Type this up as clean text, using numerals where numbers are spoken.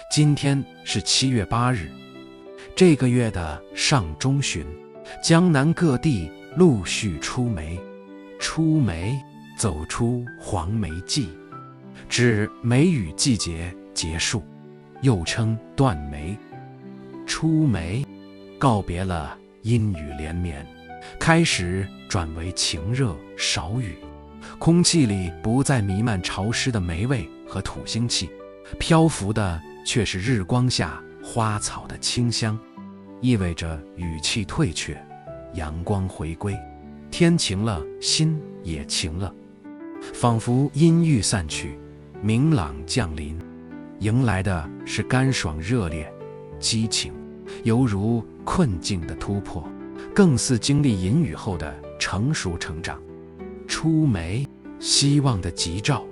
今天是7月8日，这个月的上中旬，江南各地陆续出梅。出梅，走出黄梅季，指梅雨季节结束，又称断梅。出梅，告别了阴雨连绵，开始转为晴热少雨，空气里不再弥漫潮湿的霉味和土腥气，漂浮的却是日光下花草的清香，意味着雨气退却，阳光回归，天晴了，心也晴了，仿佛阴郁散去，明朗降临，迎来的是干爽热烈、激情，犹如困境的突破，更似经历阴雨后的成熟成长。出梅，希望的吉兆。